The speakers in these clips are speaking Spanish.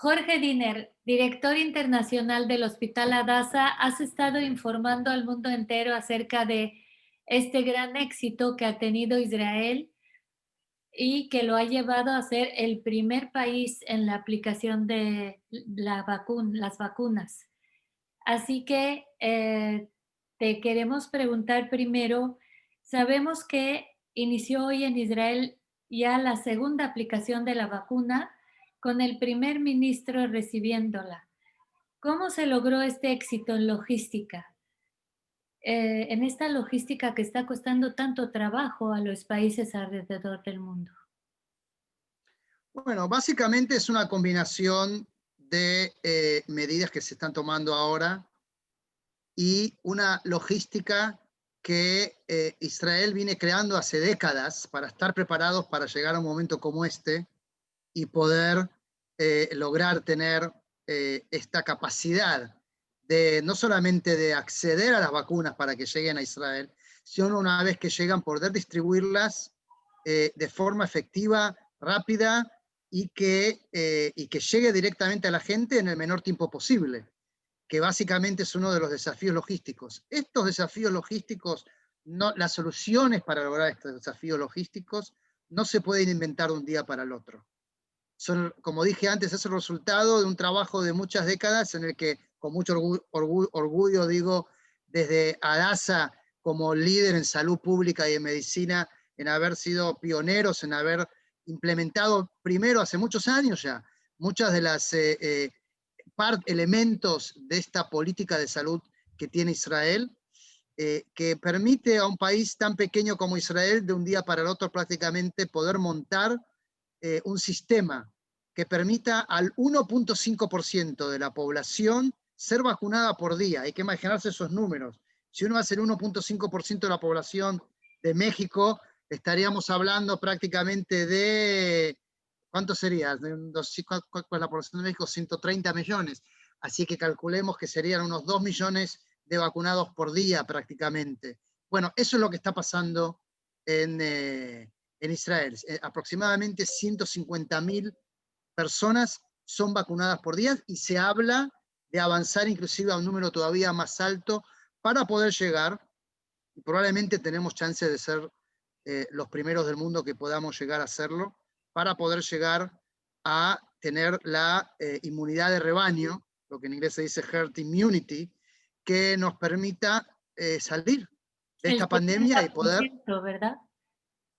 Jorge Diner, director internacional del Hospital Adasa, has estado informando al mundo entero acerca de este gran éxito que ha tenido Israel y que lo ha llevado a ser el primer país en la aplicación de las vacunas. Así que te queremos preguntar primero, sabemos que inició hoy en Israel ya la segunda aplicación de la vacuna con el primer ministro recibiéndola. ¿Cómo se logró este éxito en logística? En esta logística que está costando tanto trabajo a los países alrededor del mundo. Bueno, básicamente es una combinación de medidas que se están tomando ahora y una logística que Israel viene creando hace décadas para estar preparados para llegar a un momento como este y poder lograr tener esta capacidad de no solamente de acceder a las vacunas para que lleguen a Israel, sino una vez que llegan poder distribuirlas de forma efectiva, rápida y que llegue directamente a la gente en el menor tiempo posible, que básicamente es uno de los desafíos logísticos. Estos desafíos logísticos, no, las soluciones para lograr estos desafíos logísticos no se pueden inventar de un día para el otro. Son, como dije antes, es el resultado de un trabajo de muchas décadas en el que, con mucho orgullo digo, desde Adasa como líder en salud pública y en medicina, en haber sido pioneros, en haber implementado primero hace muchos años ya, muchas de las elementos de esta política de salud que tiene Israel, que permite a un país tan pequeño como Israel de un día para el otro prácticamente poder montar un sistema que permita al 1.5% de la población ser vacunada por día. Hay que imaginarse esos números. Si uno hace el 1.5% de la población de México, estaríamos hablando prácticamente de, ¿cuánto sería? ¿Cuál es la población de México? 130 millones. Así que calculemos que serían unos 2 millones de vacunados por día prácticamente. Bueno, eso es lo que está pasando en Israel. Aproximadamente 150.000 personas son vacunadas por día y se habla de avanzar inclusive a un número todavía más alto para poder llegar, y probablemente tenemos chance de ser los primeros del mundo que podamos llegar a hacerlo, para poder llegar a tener la inmunidad de rebaño, lo que en inglés se dice herd immunity, que nos permita salir de El esta pandemia y poder 70%, ¿verdad?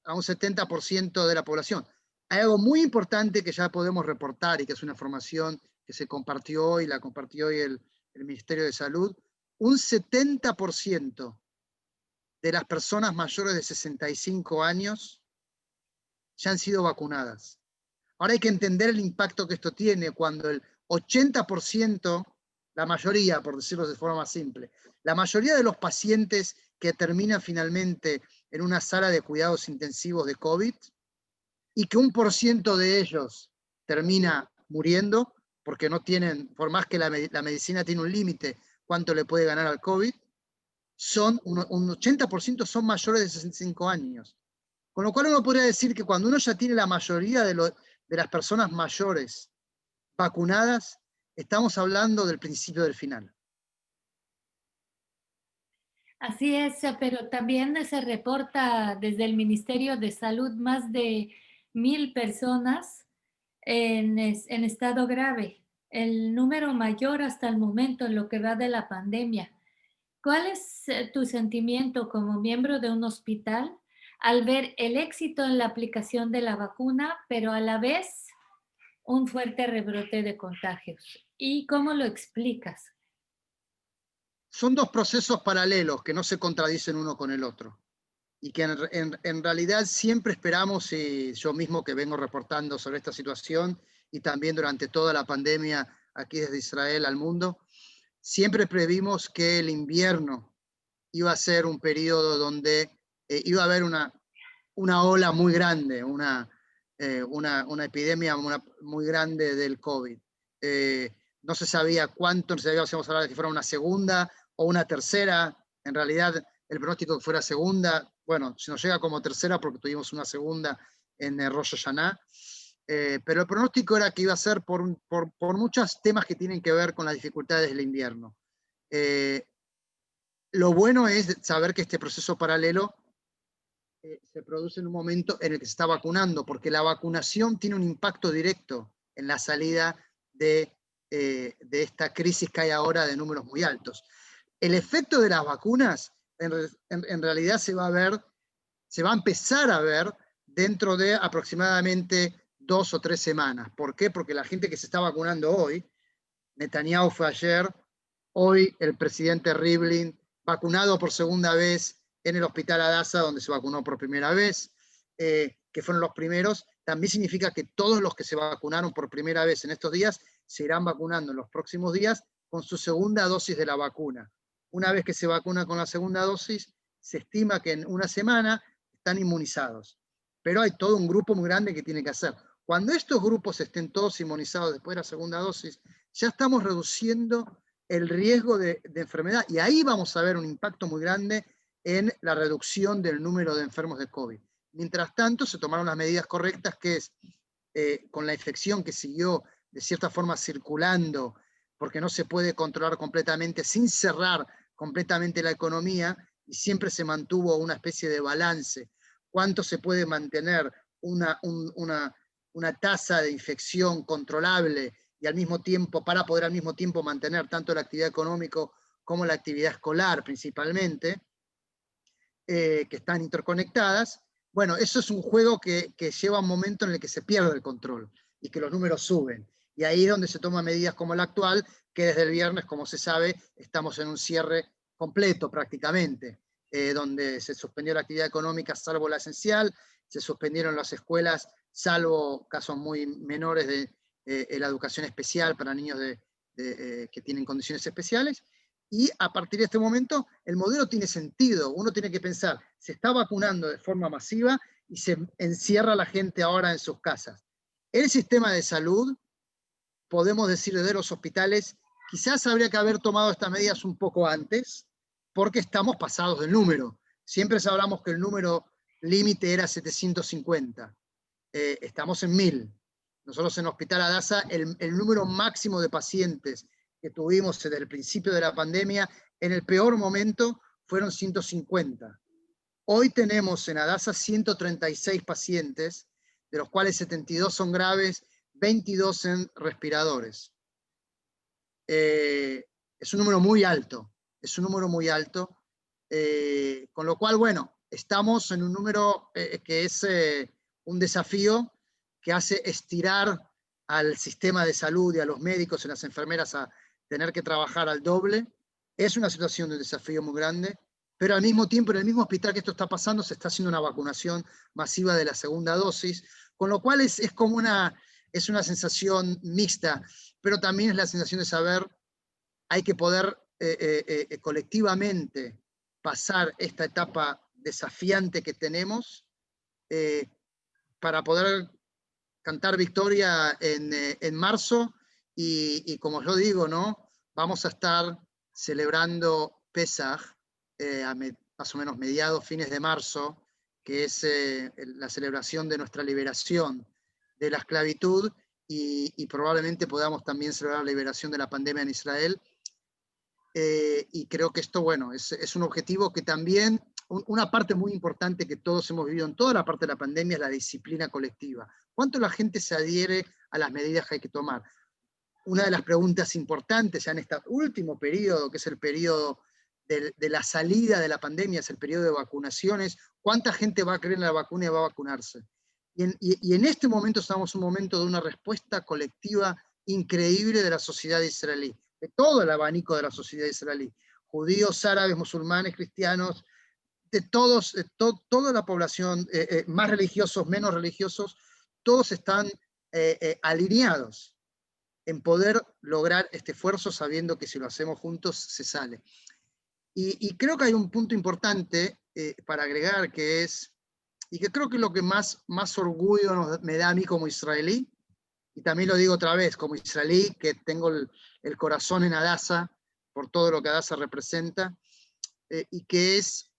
a un 70% de la población. Hay algo muy importante que ya podemos reportar y que es una información que se compartió hoy, la compartió hoy el Ministerio de Salud. Un 70% de las personas mayores de 65 años ya han sido vacunadas. Ahora hay que entender el impacto que esto tiene cuando el 80%, la mayoría, por decirlo de forma más simple, la mayoría de los pacientes que terminan finalmente en una sala de cuidados intensivos de COVID y que 1% de ellos termina muriendo porque no tienen, por más que la medicina tiene un límite, cuánto le puede ganar al COVID, son un 80% son mayores de 65 años. Con lo cual uno podría decir que cuando uno ya tiene la mayoría de las personas mayores vacunadas, estamos hablando del principio del final. Así es, pero también se reporta desde el Ministerio de Salud más de 1,000 personas en estado grave, el número mayor hasta el momento en lo que va de la pandemia. ¿Cuál es tu sentimiento como miembro de un hospital al ver el éxito en la aplicación de la vacuna, pero a la vez un fuerte rebrote de contagios? ¿Y cómo lo explicas? Son dos procesos paralelos que no se contradicen uno con el otro y que en realidad siempre esperamos, y yo mismo que vengo reportando sobre esta situación y también durante toda la pandemia aquí desde Israel al mundo, siempre previmos que el invierno iba a ser un periodo donde iba a haber una ola muy grande, una epidemia muy grande del COVID. No se sabía cuánto, no se sabía si vamos a hablar de que fuera una segunda o una tercera. En realidad, el pronóstico que fuera segunda, bueno, si nos llega como tercera porque tuvimos una segunda en Rosh Hashanah. pero el pronóstico era que iba a ser por muchos temas que tienen que ver con las dificultades del invierno. Lo bueno es saber que este proceso paralelo se produce en un momento en el que se está vacunando, porque la vacunación tiene un impacto directo en la salida de esta crisis que hay ahora de números muy altos. El efecto de las vacunas en realidad se va a empezar a ver dentro de aproximadamente 2 o 3 semanas. ¿Por qué? Porque la gente que se está vacunando hoy, Netanyahu fue ayer, hoy el presidente Rivlin, vacunado por segunda vez en el hospital Adasa, donde se vacunó por primera vez, que fueron los primeros, también significa que todos los que se vacunaron por primera vez en estos días se irán vacunando en los próximos días con su segunda dosis de la vacuna. Una vez que se vacuna con la segunda dosis, se estima que en una semana están inmunizados. Pero hay todo un grupo muy grande que tiene que hacer. Cuando estos grupos estén todos inmunizados después de la segunda dosis, ya estamos reduciendo el riesgo de enfermedad y ahí vamos a ver un impacto muy grande en la reducción del número de enfermos de COVID. Mientras tanto, se tomaron las medidas correctas, que es con la infección que siguió de cierta forma circulando, porque no se puede controlar completamente sin cerrar completamente la economía, y siempre se mantuvo una especie de balance. ¿Cuánto se puede mantener una tasa de infección controlable y al mismo tiempo, para poder al mismo tiempo mantener tanto la actividad económica como la actividad escolar principalmente, que están interconectadas? Bueno, eso es un juego que lleva un momento en el que se pierde el control y que los números suben. Y ahí es donde se toman medidas como la actual, que desde el viernes, como se sabe, estamos en un cierre completo prácticamente, donde se suspendió la actividad económica salvo la esencial, se suspendieron las escuelas salvo casos muy menores de la educación especial para niños que tienen condiciones especiales. Y a partir de este momento el modelo tiene sentido. Uno tiene que pensar, se está vacunando de forma masiva y se encierra a la gente ahora en sus casas. El sistema de salud, podemos decir desde los hospitales, quizás habría que haber tomado estas medidas un poco antes, porque estamos pasados del número. Siempre hablamos que el número límite era 750. Estamos en 1000. Nosotros en el Hospital Adasa, el número máximo de pacientes que tuvimos desde el principio de la pandemia, en el peor momento, fueron 150. Hoy tenemos en Adasa 136 pacientes, de los cuales 72 son graves, 22 en respiradores. Es un número muy alto, con lo cual, bueno, estamos en un número que es un desafío que hace estirar al sistema de salud y a los médicos y las enfermeras a tener que trabajar al doble. Es una situación de desafío muy grande, pero al mismo tiempo, en el mismo hospital que esto está pasando, se está haciendo una vacunación masiva de la segunda dosis, con lo cual es como es una sensación mixta, pero también es la sensación de saber, hay que poder colectivamente pasar esta etapa desafiante que tenemos para poder cantar victoria en marzo y como yo digo, ¿no? Vamos a estar celebrando Pesaj más o menos mediados, fines de marzo, que es la celebración de nuestra liberación de la esclavitud y probablemente podamos también celebrar la liberación de la pandemia en Israel. Y creo que esto, bueno, es un objetivo que también, una parte muy importante que todos hemos vivido en toda la parte de la pandemia es la disciplina colectiva. ¿Cuánto la gente se adhiere a las medidas que hay que tomar? Una de las preguntas importantes ya en este último periodo, que es el periodo de la salida de la pandemia, es el periodo de vacunaciones, ¿cuánta gente va a creer en la vacuna y va a vacunarse? Y en este momento estamos en un momento de una respuesta colectiva increíble de la sociedad israelí, de todo el abanico de la sociedad israelí, judíos, árabes, musulmanes, cristianos, de todos, toda la población, más religiosos, menos religiosos, todos están alineados en poder lograr este esfuerzo sabiendo que si lo hacemos juntos se sale. Y creo que hay un punto importante para agregar que es, y que creo que es lo que más orgullo me da a mí como israelí, y también lo digo otra vez, como israelí, que tengo el corazón en Adasa, por todo lo que Adasa representa, y que es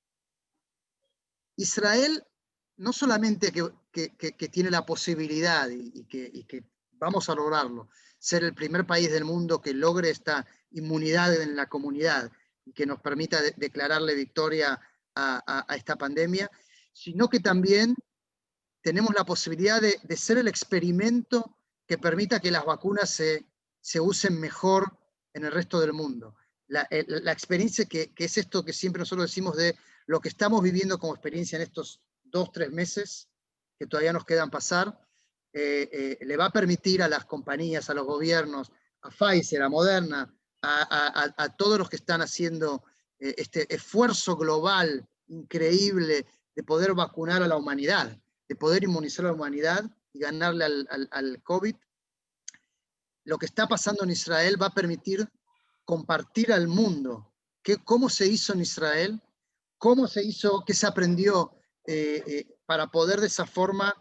Israel, no solamente que tiene la posibilidad y que vamos a lograrlo, ser el primer país del mundo que logre esta inmunidad en la comunidad y que nos permita declararle victoria a esta pandemia, sino que también tenemos la posibilidad de ser el experimento que permita que las vacunas se usen mejor en el resto del mundo. La experiencia que es esto que siempre nosotros decimos de lo que estamos viviendo como experiencia en estos 2, 3 meses que todavía nos quedan pasar, le va a permitir a las compañías, a los gobiernos, a Pfizer, a Moderna, a todos los que están haciendo este esfuerzo global increíble de poder vacunar a la humanidad, de poder inmunizar a la humanidad y ganarle al COVID. Lo que está pasando en Israel va a permitir compartir al mundo cómo se hizo en Israel, cómo se hizo, qué se aprendió para poder de esa forma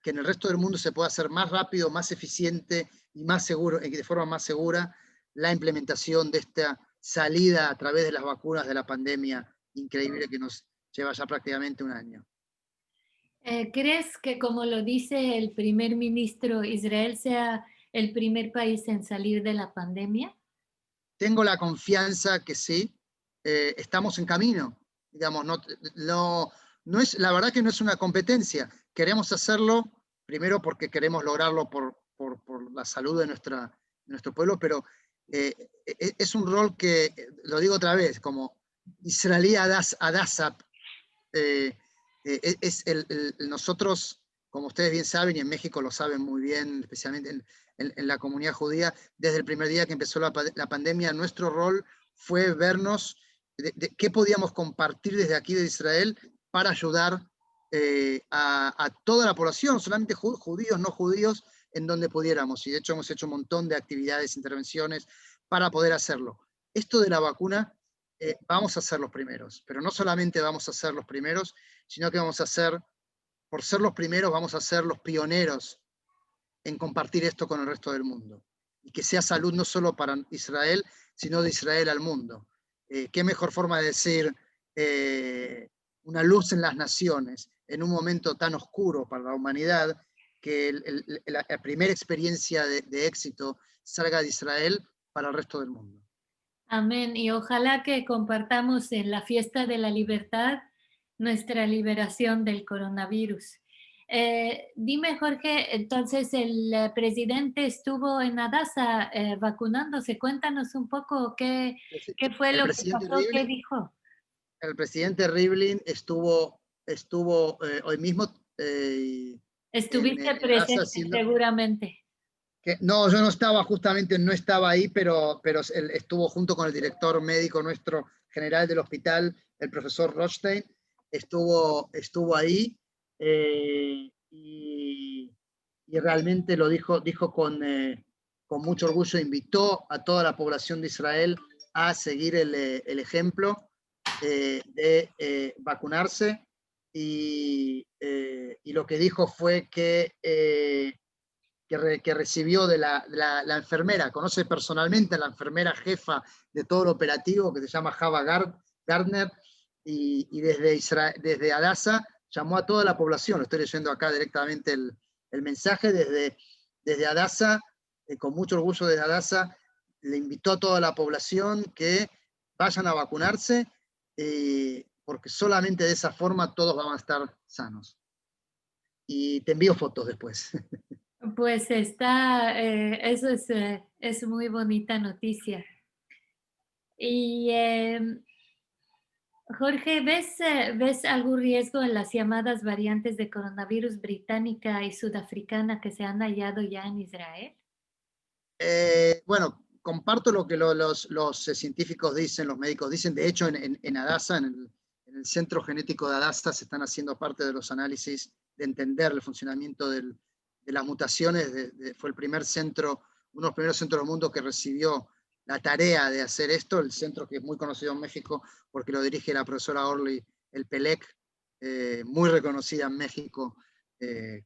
que en el resto del mundo se pueda hacer más rápido, más eficiente y más seguro, de forma más segura, la implementación de esta salida a través de las vacunas de la pandemia increíble que nos lleva ya prácticamente un año. ¿Crees que, como lo dice el primer ministro, Israel sea el primer país en salir de la pandemia? Tengo la confianza que sí, estamos en camino, digamos, no es, la verdad que no es una competencia, queremos hacerlo primero porque queremos lograrlo por la salud de nuestro pueblo, pero es un rol que, lo digo otra vez, como israelí Adasap, nosotros, como ustedes bien saben, y en México lo saben muy bien, especialmente en la comunidad judía, desde el primer día que empezó la pandemia, nuestro rol fue vernos de qué podíamos compartir desde aquí de Israel para ayudar a toda la población, solamente judíos, no judíos, en donde pudiéramos. Y de hecho hemos hecho un montón de actividades, intervenciones para poder hacerlo. Esto de la vacuna, vamos a ser los primeros, pero no solamente vamos a ser los primeros, sino que vamos a ser, por ser los primeros, vamos a ser los pioneros en compartir esto con el resto del mundo. Y que sea salud no solo para Israel, sino de Israel al mundo. ¿Qué mejor forma de decir una luz en las naciones en un momento tan oscuro para la humanidad, que la primera experiencia de éxito salga de Israel para el resto del mundo? Amén. Y ojalá que compartamos en la fiesta de la libertad nuestra liberación del coronavirus. Dime, Jorge, entonces el presidente estuvo en Adasa vacunándose. Cuéntanos un poco qué fue El lo que presidente pasó, qué Rivlin, dijo. el presidente Rivlin estuvo hoy mismo Estuviste en Adasa presente haciendo, seguramente. no, yo no estaba, justamente no estaba ahí, pero él estuvo junto con el director médico nuestro general del hospital, el profesor Rothstein, estuvo ahí y realmente lo dijo con mucho orgullo, invitó a toda la población de Israel a seguir el ejemplo de vacunarse y lo que dijo fue que recibió de la enfermera, conoce personalmente a la enfermera jefa de todo el operativo, que se llama Java Gardner, y desde Adasa llamó a toda la población, lo estoy leyendo acá directamente el mensaje, desde Adasa, con mucho orgullo desde Adasa, le invitó a toda la población que vayan a vacunarse, porque solamente de esa forma todos van a estar sanos. Y te envío fotos después. Pues eso es muy bonita noticia. Y Jorge, ¿ves algún riesgo en las llamadas variantes de coronavirus británica y sudafricana que se han hallado ya en Israel? Bueno, comparto lo que los científicos dicen, los médicos dicen. De hecho, en Adasa, en el centro genético de Adasa, se están haciendo parte de los análisis de entender el funcionamiento de las mutaciones. Fue el primer centro, uno de los primeros centros del mundo que recibió la tarea de hacer esto, el centro que es muy conocido en México porque lo dirige la profesora Orly El Pelec, muy reconocida en México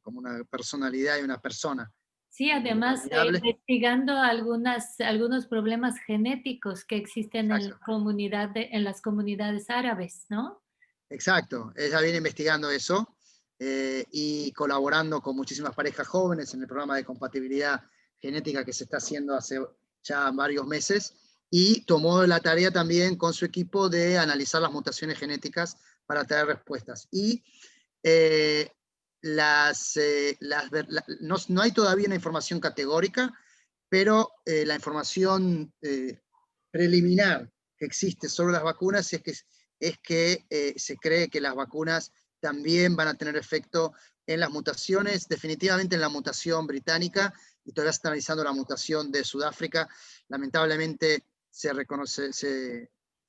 como una personalidad y una persona Sí, además, admirable. investigando algunos problemas genéticos que existen en Exacto. la comunidad en las comunidades árabes, ¿no? Exacto, ella viene investigando eso y colaborando con muchísimas parejas jóvenes en el programa de compatibilidad genética que se está haciendo hace ya varios meses, y tomó la tarea también con su equipo de analizar las mutaciones genéticas para traer respuestas. Y no hay todavía una información categórica, pero la información preliminar que existe sobre las vacunas es que se cree que las vacunas también van a tener efecto en las mutaciones, definitivamente en la mutación británica, y todavía se está analizando la mutación de Sudáfrica. Lamentablemente se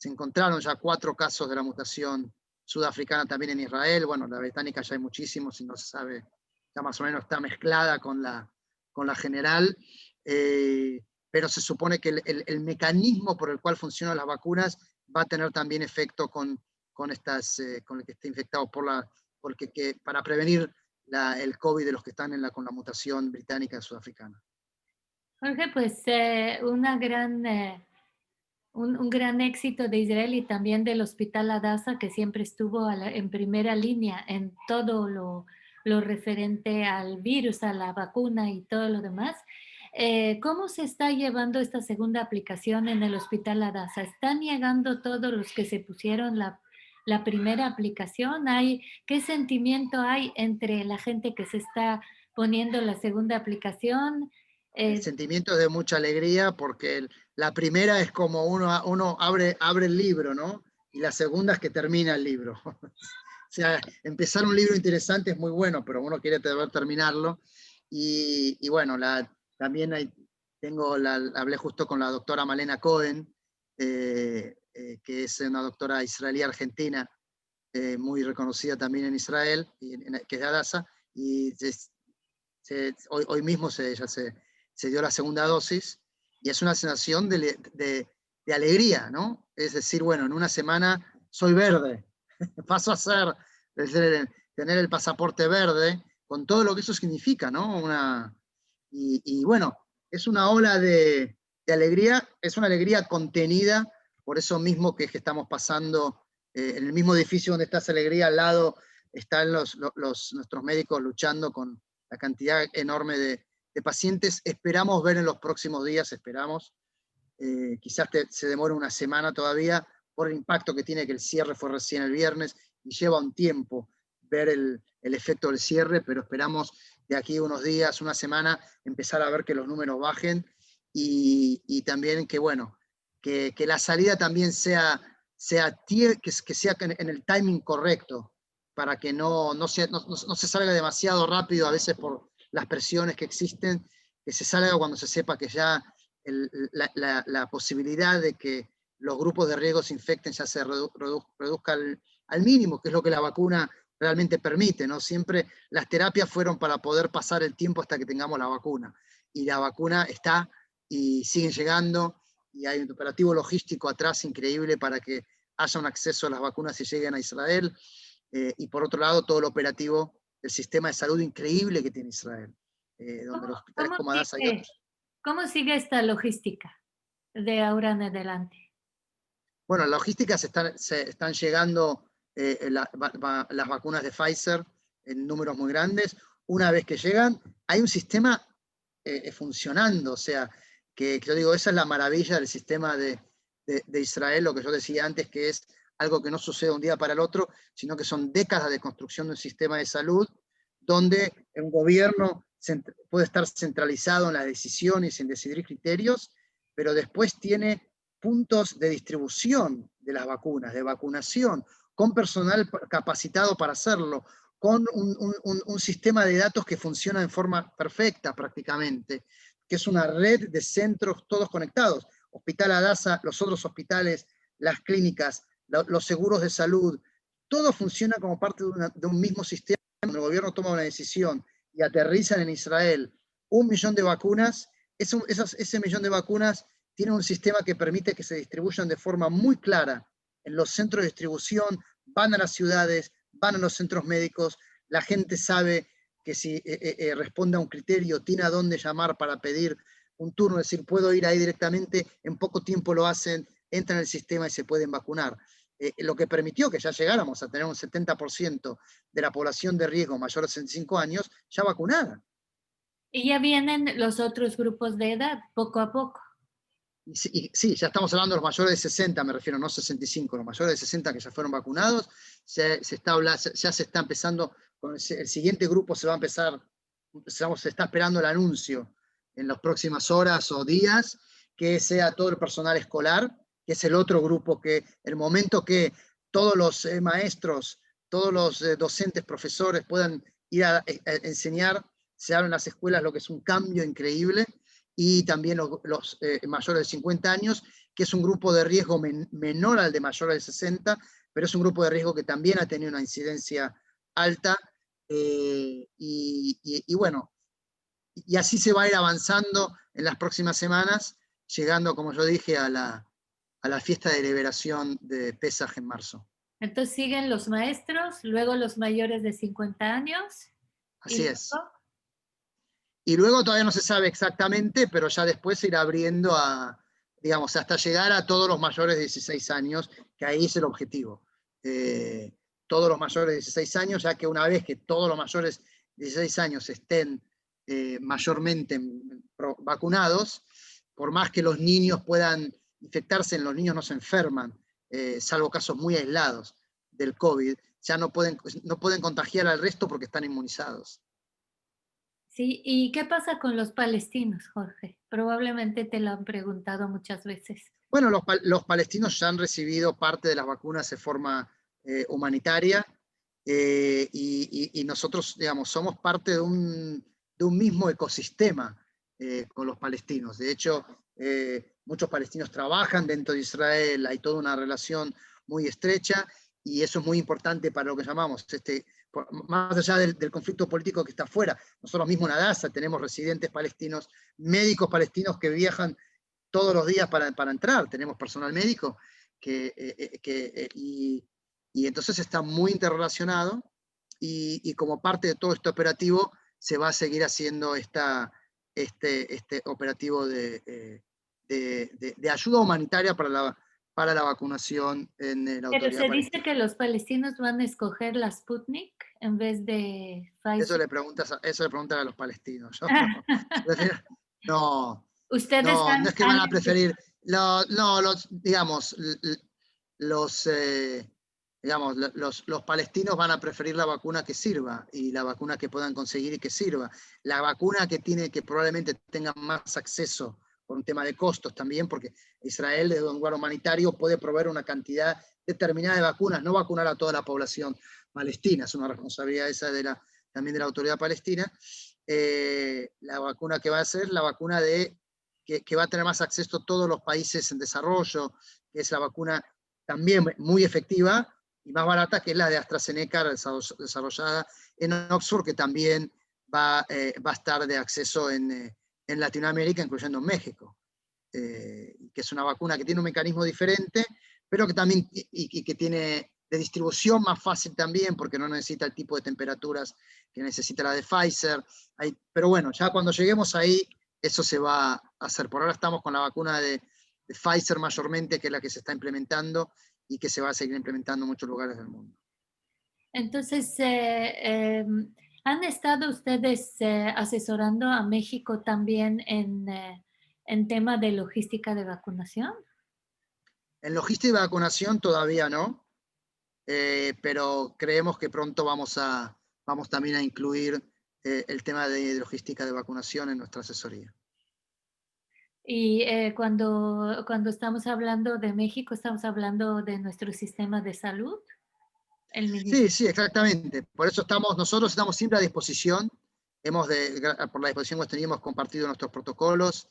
encontraron ya 4 casos de la mutación sudafricana también en Israel. Bueno, la británica ya hay muchísimos y no se sabe, ya más o menos está mezclada con la general, pero se supone que el mecanismo por el cual funcionan las vacunas va a tener también efecto con el que esté infectado para prevenir el COVID de los que están con la mutación británica sudafricana. Jorge, pues un gran éxito de Israel y también del Hospital Hadassah, que siempre estuvo en primera línea en todo lo referente al virus, a la vacuna y todo lo demás. ¿Cómo se está llevando esta segunda aplicación en el Hospital Hadassah? ¿Están llegando todos los que se pusieron la primera aplicación? ¿Qué sentimiento hay entre la gente que se está poniendo la segunda aplicación? El sentimiento es de mucha alegría, porque la primera es como uno abre el libro, ¿no? Y la segunda es que termina el libro. O sea, empezar un libro interesante es muy bueno, pero uno quiere terminarlo. Y bueno, también hablé justo con la doctora Malena Cohen, que es una doctora israelí argentina, muy reconocida también en Israel, que es de Hadassah, y hoy mismo ella se dio la segunda dosis, y es una sensación de alegría, ¿no? Es decir, bueno, en una semana soy verde, paso a tener el pasaporte verde, con todo lo que eso significa, ¿no? Y bueno, es una ola de alegría, es una alegría contenida, por eso mismo que estamos pasando, en el mismo edificio donde está esa alegría, al lado están nuestros médicos luchando con la cantidad enorme de pacientes. Esperamos ver en los próximos días, quizás se demore una semana todavía, por el impacto que tiene, que el cierre fue recién el viernes, y lleva un tiempo ver el efecto del cierre, pero esperamos de aquí unos días, una semana, empezar a ver que los números bajen, y también que, bueno, que la salida también sea en el timing correcto, para que no se salga demasiado rápido, a veces por las presiones que existen, que se salga cuando se sepa que ya la posibilidad de que los grupos de riesgo se infecten ya se reduzca al mínimo, que es lo que la vacuna realmente permite, ¿no? Siempre las terapias fueron para poder pasar el tiempo hasta que tengamos la vacuna, y la vacuna está, y siguen llegando, y hay un operativo logístico atrás increíble para que haya un acceso a las vacunas y lleguen a Israel, y por otro lado todo el operativo del sistema de salud increíble que tiene Israel, donde los hospitales como Hadassah y otros. ¿Cómo sigue esta logística de ahora en adelante? Bueno, las logísticas se están llegando, las vacunas de Pfizer en números muy grandes. Una vez que llegan, hay un sistema funcionando, o sea, que yo digo, esa es la maravilla del sistema de Israel, lo que yo decía antes, que es algo que no sucede un día para el otro, sino que son décadas de construcción de un sistema de salud, donde un gobierno puede estar centralizado en las decisiones, en decidir criterios, pero después tiene puntos de distribución de las vacunas, de vacunación, con personal capacitado para hacerlo, con un sistema de datos que funciona en forma perfecta prácticamente, que es una red de centros todos conectados. Hospital Hadassah, los otros hospitales, las clínicas, los seguros de salud, todo funciona como parte de un mismo sistema. Cuando el gobierno toma una decisión y aterrizan en Israel 1 millón de vacunas, ese millón de vacunas tiene un sistema que permite que se distribuyan de forma muy clara en los centros de distribución, van a las ciudades, van a los centros médicos, la gente sabe que si responde a un criterio, tiene a dónde llamar para pedir un turno, es decir, puedo ir ahí directamente, en poco tiempo lo hacen, entran en el sistema y se pueden vacunar. lo que permitió que ya llegáramos a tener un 70% de la población de riesgo mayor de 65 años ya vacunada. Y ya vienen los otros grupos de edad, poco a poco. Y sí, ya estamos hablando de los mayores de 60, me refiero, no 65, los mayores de 60 que ya fueron vacunados, ya se está empezando, con el siguiente grupo se va a empezar, se está esperando el anuncio en las próximas horas o días, que sea todo el personal escolar, que es el otro grupo que el momento que todos los maestros, todos los docentes, profesores puedan ir a enseñar, se abren las escuelas, lo que es un cambio increíble, y también los mayores de 50 años, que es un grupo de riesgo menor al de mayores de 60, pero es un grupo de riesgo que también ha tenido una incidencia alta, y bueno, y así se va a ir avanzando en las próximas semanas, llegando, como yo dije, a la fiesta de liberación de Pesaj en marzo. Entonces siguen los maestros, luego los mayores de 50 años. Y Así luego, es. Y luego todavía no se sabe exactamente, pero ya después se irá abriendo a, digamos, hasta llegar a todos los mayores de 16 años, que ahí es el objetivo. Todos los mayores de 16 años, ya que una vez que todos los mayores de 16 años estén mayormente vacunados, por más que los niños puedan infectarse, los niños no se enferman, salvo casos muy aislados del COVID, ya no pueden contagiar al resto porque están inmunizados. sí, ¿y qué pasa con los palestinos, Jorge? Probablemente te lo han preguntado muchas veces. Bueno, los palestinos ya han recibido parte de las vacunas de forma humanitaria, y nosotros, digamos, somos parte de un mismo ecosistema con los palestinos. De hecho, muchos palestinos trabajan dentro de Israel, hay toda una relación muy estrecha, y eso es muy importante para lo que llamamos, más allá del conflicto político que está afuera. Nosotros mismos en Adasa tenemos residentes palestinos, médicos palestinos que viajan todos los días para entrar, tenemos personal médico y entonces está muy interrelacionado, y como parte de todo este operativo se va a seguir haciendo este operativo de ayuda humanitaria para la vacunación en la Pero autoridad se dice palestina. que los palestinos van a escoger la Sputnik en vez de Pfizer. Eso le preguntan a los palestinos. Yo no, no, Ustedes no es que van han a preferir, no, digamos, los palestinos van a preferir la vacuna que sirva y la vacuna que puedan conseguir y que sirva. La vacuna que probablemente tenga más acceso por un tema de costos también, porque Israel, desde un lugar humanitario, puede proveer una cantidad determinada de vacunas, no vacunar a toda la población palestina, es una responsabilidad esa también de la autoridad palestina. La vacuna que va a ser la vacuna que va a tener más acceso a todos los países en desarrollo, que es la vacuna también muy efectiva y más barata, que es la de AstraZeneca, desarrollada en Oxford, que también va a estar de acceso en Latinoamérica, incluyendo en México, que es una vacuna que tiene un mecanismo diferente, pero que también y que tiene de distribución más fácil también, porque no necesita el tipo de temperaturas que necesita la de Pfizer. Pero bueno, ya cuando lleguemos ahí, eso se va a hacer. Por ahora estamos con la vacuna de Pfizer mayormente, que es la que se está implementando y que se va a seguir implementando en muchos lugares del mundo. Entonces, ¿han estado ustedes asesorando a México también en tema de logística de vacunación? En logística de vacunación todavía no, pero creemos que pronto vamos también a incluir el tema de logística de vacunación en nuestra asesoría. Y cuando estamos hablando de México, estamos hablando de nuestro sistema de salud, el Sí, ministerio. sí, exactamente. Por eso nosotros estamos siempre a disposición. Por la disposición que teníamos compartido nuestros protocolos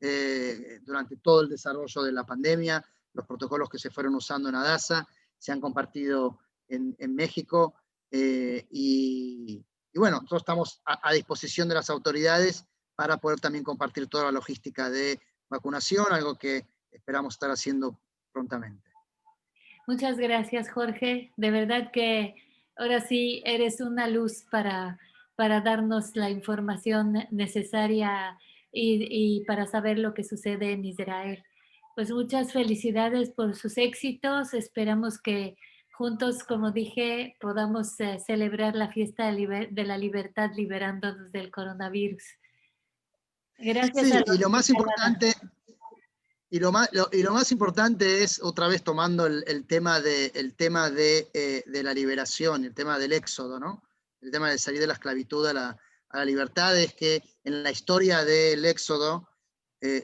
durante todo el desarrollo de la pandemia, los protocolos que se fueron usando en Adasa, se han compartido en México, y bueno, nosotros estamos a disposición de las autoridades para poder también compartir toda la logística de vacunación, algo que esperamos estar haciendo prontamente. Muchas gracias, Jorge. De verdad que ahora sí eres una luz para darnos la información necesaria y para saber lo que sucede en Israel. Pues muchas felicidades por sus éxitos. Esperamos que juntos, como dije, podamos celebrar la fiesta de la libertad liberándonos del coronavirus. Gracias a Sí, y los lo más Hospitaladas. importante, y lo más importante es, otra vez tomando el tema de la liberación, el tema del éxodo, ¿no? El tema de salir de la esclavitud a la libertad, es que en la historia del éxodo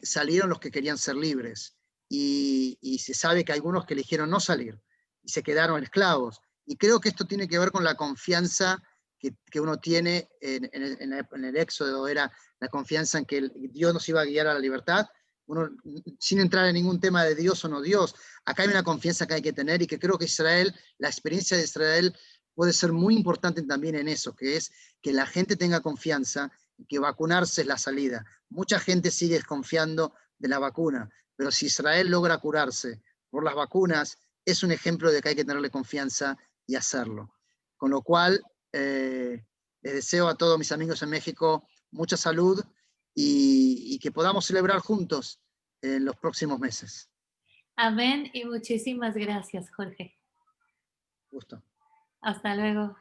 salieron los que querían ser libres. Y se sabe que algunos que eligieron no salir y se quedaron esclavos. Y creo que esto tiene que ver con la confianza que uno tiene en el éxodo, era la confianza en que Dios nos iba a guiar a la libertad, uno, sin entrar en ningún tema de Dios o no Dios. Acá hay una confianza que hay que tener y que creo que Israel, la experiencia de Israel puede ser muy importante también en eso, que es que la gente tenga confianza y que vacunarse es la salida. Mucha gente sigue desconfiando de la vacuna, pero si Israel logra curarse por las vacunas, es un ejemplo de que hay que tenerle confianza y hacerlo. Con lo cual, les deseo a todos mis amigos en México mucha salud y que podamos celebrar juntos en los próximos meses. Amén y muchísimas gracias, Jorge. Gusto. Hasta luego.